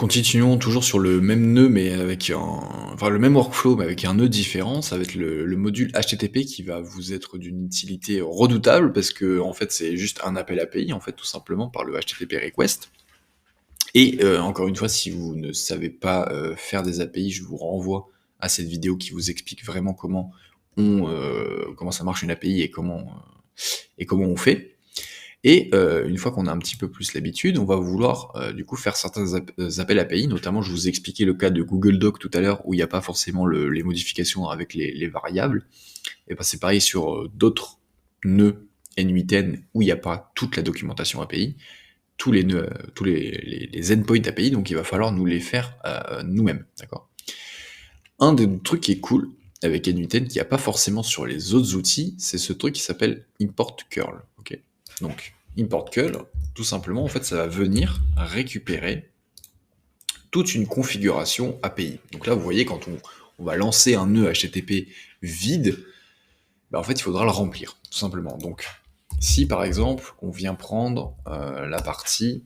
Continuons toujours sur le même nœud, mais avec le même workflow, mais avec un nœud différent. Ça va être le module HTTP qui va vous être d'une utilité redoutable parce que en fait, c'est juste un appel API, en fait, tout simplement par le HTTP request. Et encore une fois, si vous ne savez pas faire des API, je vous renvoie à cette vidéo qui vous explique vraiment comment ça marche une API et comment on fait. Et une fois qu'on a un petit peu plus l'habitude, on va vouloir du coup faire certains appels API, notamment je vous ai expliqué le cas de Google Doc tout à l'heure où il n'y a pas forcément les modifications avec les variables. Et ben c'est pareil sur d'autres nœuds N8N où il n'y a pas toute la documentation API, tous les nœuds, tous les endpoints API, donc il va falloir nous les faire nous-mêmes, d'accord. Un des trucs qui est cool avec N8N, qu'il n'y a pas forcément sur les autres outils, c'est ce truc qui s'appelle import curl. Okay, donc, import curl, tout simplement, en fait, ça va venir récupérer toute une configuration API. Donc là, vous voyez, quand on va lancer un nœud HTTP vide, bah, en fait, il faudra le remplir, tout simplement. Donc, si par exemple, on vient prendre la partie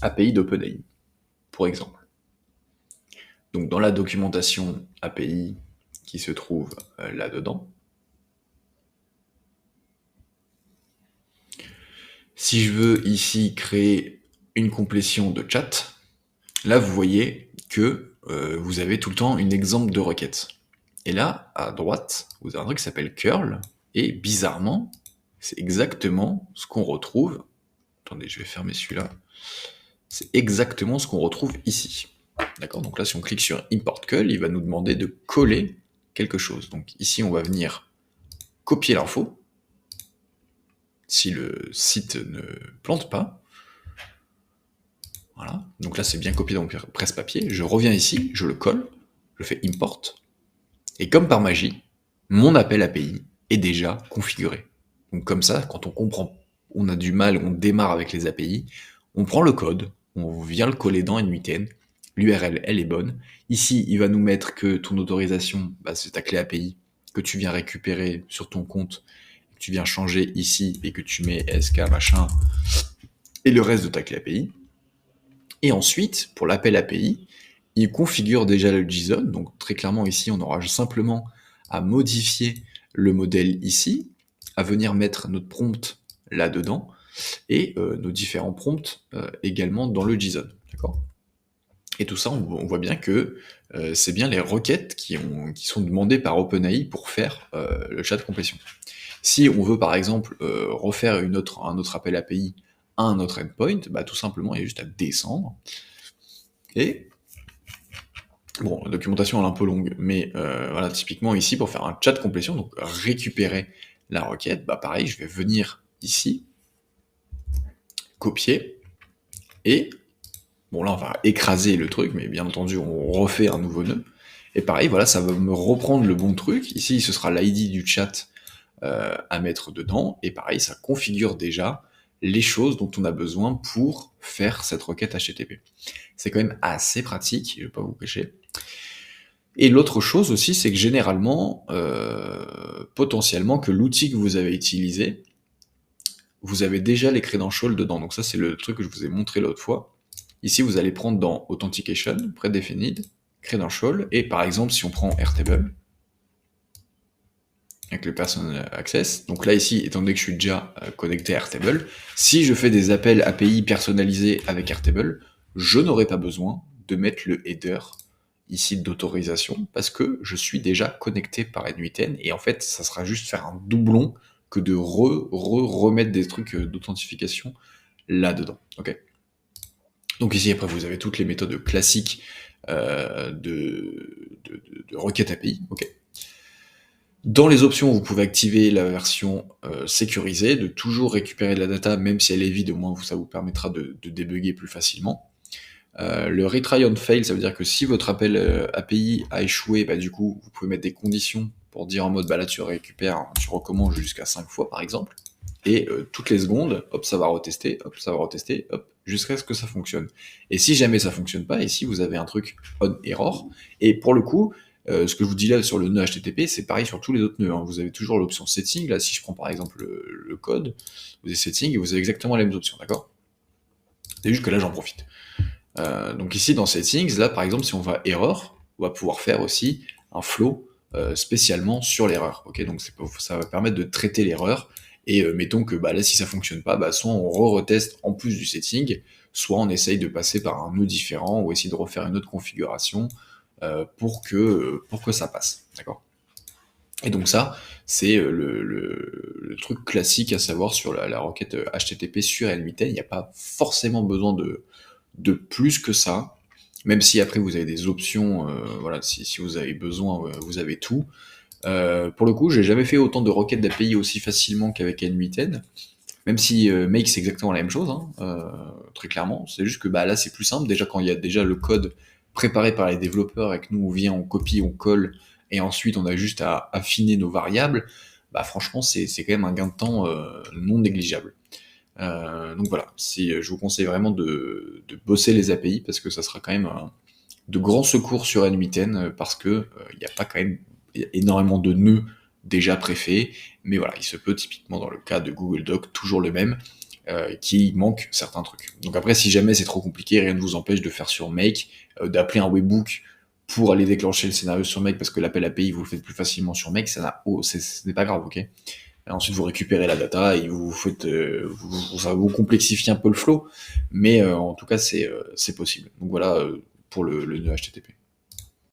API d'OpenAI, pour exemple. Donc, dans la documentation API qui se trouve là-dedans, si je veux ici créer une complétion de chat, là vous voyez que vous avez tout le temps une exemple de requête. Et là, à droite, vous avez un truc qui s'appelle curl, et bizarrement, c'est exactement ce qu'on retrouve. Attendez, je vais fermer celui-là. C'est exactement ce qu'on retrouve ici. D'accord. Donc là, si on clique sur import curl, il va nous demander de coller quelque chose. Donc ici, on va venir copier l'info, si le site ne plante pas. Voilà. Donc là, c'est bien copié dans mon presse-papier. Je reviens ici, je le colle, je fais import, et comme par magie, mon appel API est déjà configuré. Donc comme ça, quand on comprend, on a du mal, on démarre avec les API, on prend le code, on vient le coller dans N8N, l'URL, elle est bonne. Ici, il va nous mettre que ton autorisation, bah, c'est ta clé API que tu viens récupérer sur ton compte, que tu viens changer ici et que tu mets SK machin et le reste de ta clé API. Et ensuite, pour l'appel API, il configure déjà le JSON. Donc très clairement ici, on aura simplement à modifier le modèle ici, à venir mettre notre prompt là-dedans, et nos différents prompts également dans le JSON. D'accord. Et tout ça, on voit bien que c'est bien les requêtes qui sont demandées par OpenAI pour faire le chat de complétion. Si on veut par exemple refaire un autre appel API à un autre endpoint, bah, tout simplement, il y a juste à descendre. Et bon, la documentation elle est un peu longue, mais voilà, typiquement ici, pour faire un chat de complétion, donc récupérer la requête, bah pareil, je vais venir ici, copier, et bon là on va écraser le truc, mais bien entendu on refait un nouveau nœud, et pareil, voilà, ça va me reprendre le bon truc, ici ce sera l'ID du chat à mettre dedans, et pareil, ça configure déjà les choses dont on a besoin pour faire cette requête HTTP. C'est quand même assez pratique, je vais pas vous cacher. Et l'autre chose aussi, c'est que généralement, potentiellement, que l'outil que vous avez utilisé, vous avez déjà les credentials dedans. Donc ça, c'est le truc que je vous ai montré l'autre fois. Ici, vous allez prendre dans Authentication, Predefined, Credential, et par exemple, si on prend Airtable, avec le Personal Access, donc là ici, étant donné que je suis déjà connecté à Airtable, si je fais des appels API personnalisés avec Airtable, je n'aurai pas besoin de mettre le header ici d'autorisation, parce que je suis déjà connecté par N8N, et en fait, ça sera juste faire un doublon que de remettre des trucs d'authentification là-dedans. Ok. Donc ici, après, vous avez toutes les méthodes classiques de requête API. Ok. Dans les options, vous pouvez activer la version sécurisée, de toujours récupérer de la data, même si elle est vide, au moins ça vous permettra de débugger plus facilement. Le retry on fail, ça veut dire que si votre appel API a échoué, bah, du coup, vous pouvez mettre des conditions pour dire en mode, bah là tu récupères, tu recommences jusqu'à 5 fois par exemple, et toutes les secondes, hop, ça va retester, hop, jusqu'à ce que ça fonctionne. Et si jamais ça fonctionne pas, et si vous avez un truc on error, et pour le coup, ce que je vous dis là sur le nœud HTTP, c'est pareil sur tous les autres nœuds, hein. Vous avez toujours l'option setting, là si je prends par exemple le code, vous avez setting, et vous avez exactement les mêmes options, d'accord. C'est juste que là j'en profite. Donc ici dans Settings, là par exemple, si on va erreur, on va pouvoir faire aussi un flow spécialement sur l'erreur. Ok, donc ça va permettre de traiter l'erreur. Et mettons que bah, là, si ça fonctionne pas, bah, soit on reteste en plus du setting, soit on essaye de passer par un nœud différent ou essayer de refaire une autre configuration pour que ça passe. D'accord. Et donc ça, c'est le truc classique à savoir sur la requête HTTP sur NVMe. Il n'y a pas forcément besoin de plus que ça, même si après vous avez des options, voilà, si vous avez besoin, vous avez tout. Pour le coup, j'ai jamais fait autant de requêtes d'API aussi facilement qu'avec NVMe, même si Make c'est exactement la même chose, hein, très clairement. C'est juste que bah, là c'est plus simple, déjà quand il y a déjà le code préparé par les développeurs et que nous on vient, on copie, on colle, et ensuite on a juste à affiner nos variables, bah franchement c'est quand même un gain de temps non négligeable. Donc voilà, je vous conseille vraiment de bosser les API parce que ça sera quand même de grands secours sur NVMe parce que il n'y a pas quand même y a énormément de nœuds déjà préfaits, mais voilà, il se peut typiquement dans le cas de Google Doc toujours le même, qui manque certains trucs. Donc après, si jamais c'est trop compliqué, rien ne vous empêche de faire sur Make, d'appeler un webhook pour aller déclencher le scénario sur Make parce que l'appel API vous le faites plus facilement sur Make, ce n'est pas grave, ok. Et ensuite, vous récupérez la data et vous faites, ça vous complexifie un peu le flow, mais en tout cas, c'est possible. Donc voilà pour le nœud HTTP.